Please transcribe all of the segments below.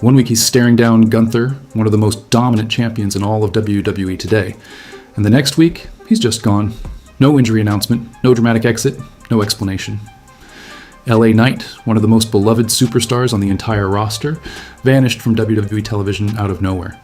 One week he's staring down Gunther, one of the most dominant champions in all of WWE today. And the next week, he's just gone. No injury announcement, no dramatic exit, no explanation. LA Knight, one of the most beloved superstars on the entire roster, vanished from WWE television out of nowhere.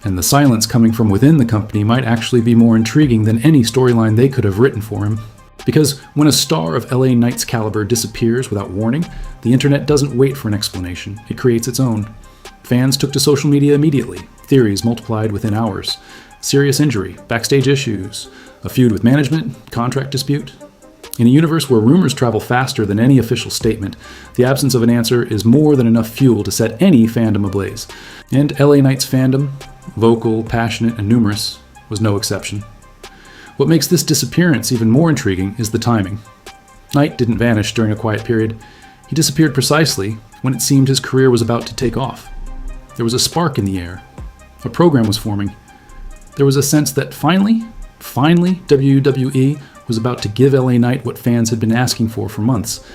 And the silence coming from within the company might actually be more intriguing than any storyline they could have written for him. Because when a star of LA Knight's caliber disappears without warning, the internet doesn't wait for an explanation, it creates its own. Fans took to social media immediately, theories multiplied within hours. Serious injury, backstage issues, a feud with management, contract dispute. In a universe where rumors travel faster than any official statement, the absence of an answer is more than enough fuel to set any fandom ablaze. And LA Knight's fandom, vocal, passionate, and numerous, was no exception. What makes this disappearance even more intriguing is the timing. Knight didn't vanish during a quiet period. He disappeared precisely when it seemed his career was about to take off. There was a spark in the air. A program was forming. There was a sense that finally, WWE was about to give LA Knight what fans had been asking for months.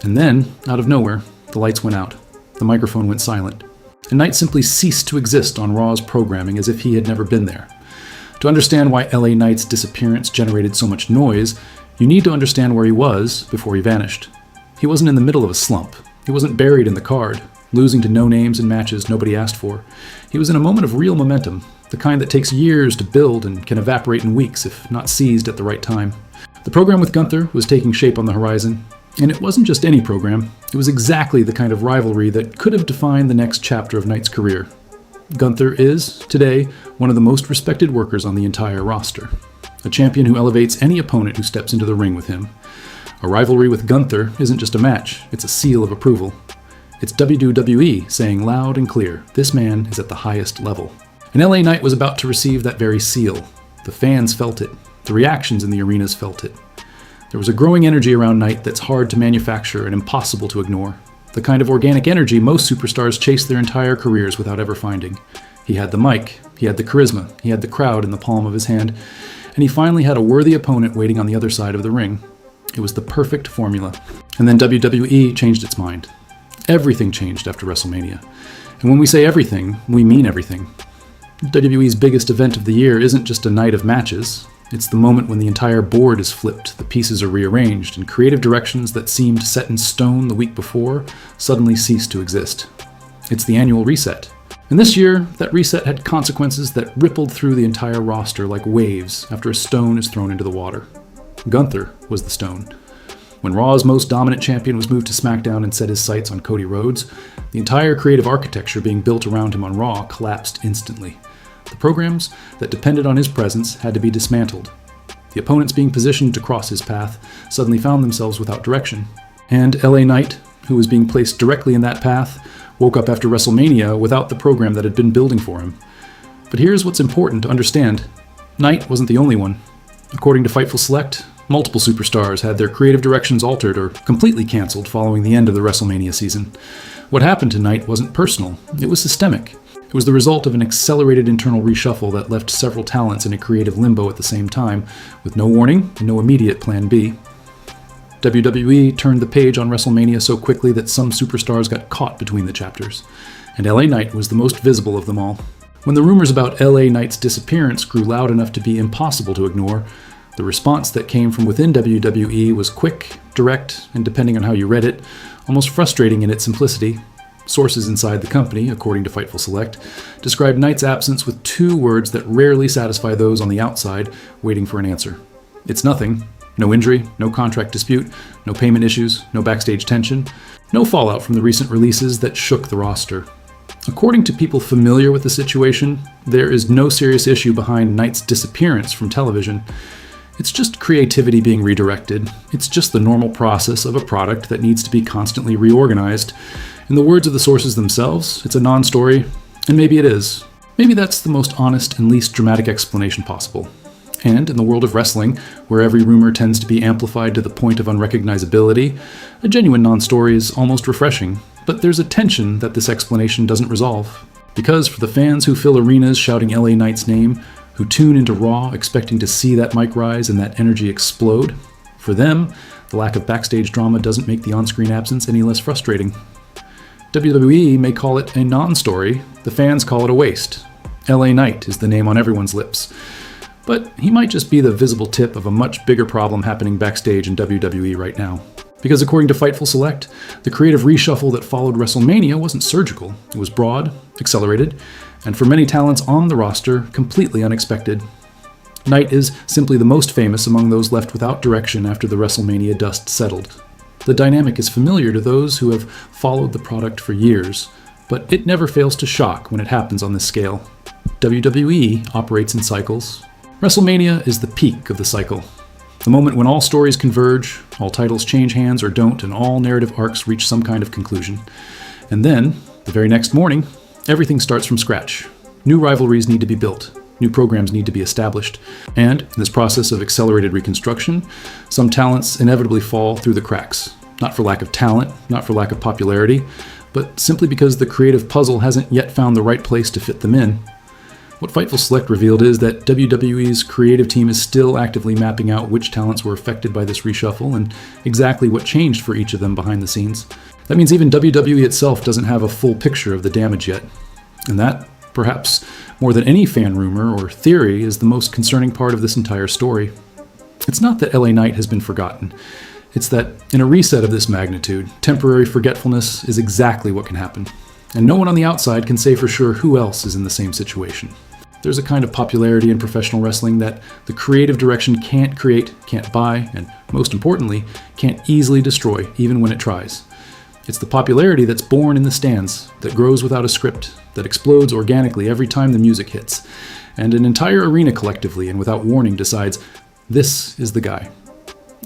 And then, out of nowhere, the lights went out. The microphone went silent. And Knight simply ceased to exist on Raw's programming as if he had never been there. To understand why LA Knight's disappearance generated so much noise, you need to understand where he was before he vanished. He wasn't in the middle of a slump. He wasn't buried in the card, losing to no-names in matches nobody asked for. He was in a moment of real momentum, the kind that takes years to build and can evaporate in weeks if not seized at the right time. The program with Gunther was taking shape on the horizon, and it wasn't just any program. It was exactly the kind of rivalry that could have defined the next chapter of Knight's career. Gunther is, today, one of the most respected workers on the entire roster. A champion who elevates any opponent who steps into the ring with him. A rivalry with Gunther isn't just a match, it's a seal of approval. It's WWE saying loud and clear, this man is at the highest level. And LA Knight was about to receive that very seal. The fans felt it. The reactions in the arenas felt it. There was a growing energy around Knight that's hard to manufacture and impossible to ignore. The kind of organic energy most superstars chase their entire careers without ever finding. He had the mic, he had the charisma, he had the crowd in the palm of his hand, and he finally had a worthy opponent waiting on the other side of the ring. It was the perfect formula. And then WWE changed its mind. Everything changed after WrestleMania. And when we say everything, we mean everything. WWE's biggest event of the year isn't just a night of matches. It's the moment when the entire board is flipped, the pieces are rearranged, and creative directions that seemed set in stone the week before suddenly cease to exist. It's the annual reset. And this year, that reset had consequences that rippled through the entire roster like waves after a stone is thrown into the water. Gunther was the stone. When Raw's most dominant champion was moved to SmackDown and set his sights on Cody Rhodes, the entire creative architecture being built around him on Raw collapsed instantly. The programs that depended on his presence had to be dismantled. The opponents being positioned to cross his path suddenly found themselves without direction. And LA Knight, who was being placed directly in that path, woke up after WrestleMania without the program that had been building for him. But here's what's important to understand. Knight wasn't the only one. According to Fightful Select, multiple superstars had their creative directions altered or completely canceled following the end of the WrestleMania season. What happened to Knight wasn't personal, it was systemic. It was the result of an accelerated internal reshuffle that left several talents in a creative limbo at the same time, with no warning and no immediate plan B. WWE turned the page on WrestleMania so quickly that some superstars got caught between the chapters, and LA Knight was the most visible of them all. When the rumors about LA Knight's disappearance grew loud enough to be impossible to ignore, the response that came from within WWE was quick, direct, and depending on how you read it, almost frustrating in its simplicity. Sources inside the company, according to Fightful Select, described Knight's absence with two words that rarely satisfy those on the outside waiting for an answer. It's nothing. No injury, no contract dispute, no payment issues, no backstage tension, no fallout from the recent releases that shook the roster. According to people familiar with the situation, there is no serious issue behind Knight's disappearance from television. It's just creativity being redirected. It's just the normal process of a product that needs to be constantly reorganized. In the words of the sources themselves, it's a non-story, and maybe it is. Maybe that's the most honest and least dramatic explanation possible. And in the world of wrestling, where every rumor tends to be amplified to the point of unrecognizability, a genuine non-story is almost refreshing. But there's a tension that this explanation doesn't resolve. Because for the fans who fill arenas shouting LA Knight's name, who tune into Raw expecting to see that mic rise and that energy explode, for them, the lack of backstage drama doesn't make the on-screen absence any less frustrating. WWE may call it a non-story, the fans call it a waste. LA Knight is the name on everyone's lips. But he might just be the visible tip of a much bigger problem happening backstage in WWE right now. Because according to Fightful Select, the creative reshuffle that followed WrestleMania wasn't surgical. It was broad, accelerated, and for many talents on the roster, completely unexpected. Knight is simply the most famous among those left without direction after the WrestleMania dust settled. The dynamic is familiar to those who have followed the product for years, but it never fails to shock when it happens on this scale. WWE operates in cycles. WrestleMania is the peak of the cycle. The moment when all stories converge, all titles change hands or don't, and all narrative arcs reach some kind of conclusion. And then, the very next morning, everything starts from scratch. New rivalries need to be built. New programs need to be established. And in this process of accelerated reconstruction, some talents inevitably fall through the cracks. Not for lack of talent, not for lack of popularity, but simply because the creative puzzle hasn't yet found the right place to fit them in. What Fightful Select revealed is that WWE's creative team is still actively mapping out which talents were affected by this reshuffle and exactly what changed for each of them behind the scenes. That means even WWE itself doesn't have a full picture of the damage yet. And that, perhaps more than any fan rumor or theory, is the most concerning part of this entire story. It's not that LA Knight has been forgotten. It's that in a reset of this magnitude, temporary forgetfulness is exactly what can happen. And no one on the outside can say for sure who else is in the same situation. There's a kind of popularity in professional wrestling that the creative direction can't create, can't buy, and most importantly, can't easily destroy, even when it tries. It's the popularity that's born in the stands, that grows without a script, that explodes organically every time the music hits, and an entire arena collectively and without warning decides, this is the guy.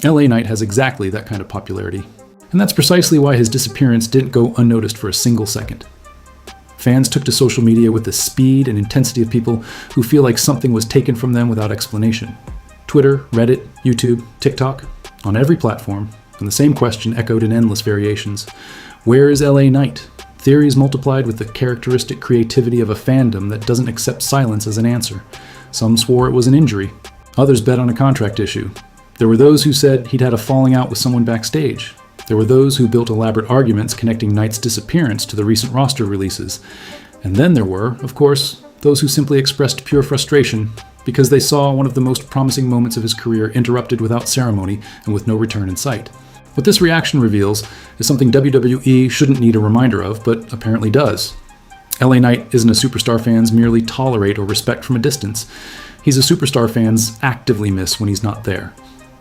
LA Knight has exactly that kind of popularity, and that's precisely why his disappearance didn't go unnoticed for a single second. Fans took to social media with the speed and intensity of people who feel like something was taken from them without explanation. Twitter, Reddit, YouTube, TikTok, on every platform, and the same question echoed in endless variations. Where is LA Knight? Theories multiplied with the characteristic creativity of a fandom that doesn't accept silence as an answer. Some swore it was an injury. Others bet on a contract issue. There were those who said he'd had a falling out with someone backstage. There were those who built elaborate arguments connecting Knight's disappearance to the recent roster releases. And then there were, of course, those who simply expressed pure frustration because they saw one of the most promising moments of his career interrupted without ceremony and with no return in sight. What this reaction reveals is something WWE shouldn't need a reminder of, but apparently does. LA Knight isn't a superstar fans merely tolerate or respect from a distance. He's a superstar fans actively miss when he's not there.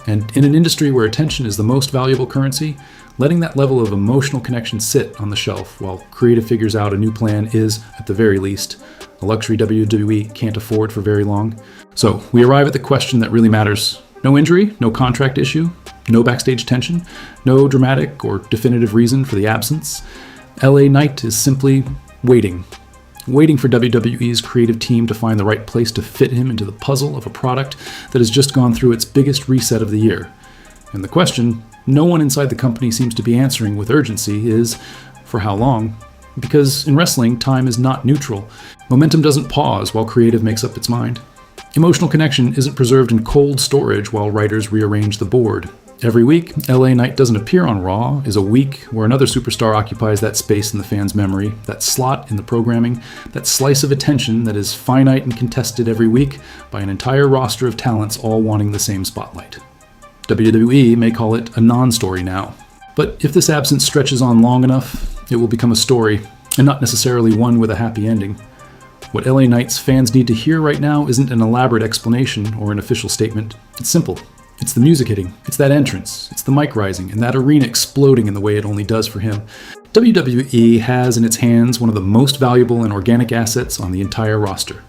And in an industry where attention is the most valuable currency, letting that level of emotional connection sit on the shelf while creative figures out a new plan is, at the very least, a luxury WWE can't afford for very long. So we arrive at the question that really matters. No injury, no contract issue, no backstage tension, no dramatic or definitive reason for the absence. LA Knight is simply waiting for WWE's creative team to find the right place to fit him into the puzzle of a product that has just gone through its biggest reset of the year. And the question no one inside the company seems to be answering with urgency is, for how long? Because in wrestling, time is not neutral. Momentum doesn't pause while creative makes up its mind. Emotional connection isn't preserved in cold storage while writers rearrange the board. Every week, LA Knight doesn't appear on Raw is a week where another superstar occupies that space in the fan's memory, that slot in the programming, that slice of attention that is finite and contested every week by an entire roster of talents all wanting the same spotlight. WWE may call it a non-story now. But if this absence stretches on long enough, it will become a story, and not necessarily one with a happy ending. What LA Knight's fans need to hear right now isn't an elaborate explanation or an official statement. It's simple. It's the music hitting, it's that entrance, it's the mic rising, and that arena exploding in the way it only does for him. WWE has in its hands one of the most valuable and organic assets on the entire roster.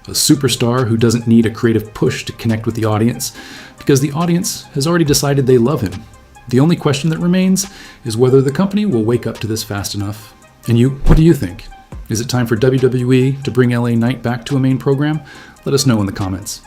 A superstar who doesn't need a creative push to connect with the audience, because the audience has already decided they love him. The only question that remains is whether the company will wake up to this fast enough. And you, what do you think? Is it time for WWE to bring LA Knight back to a main program? Let us know in the comments.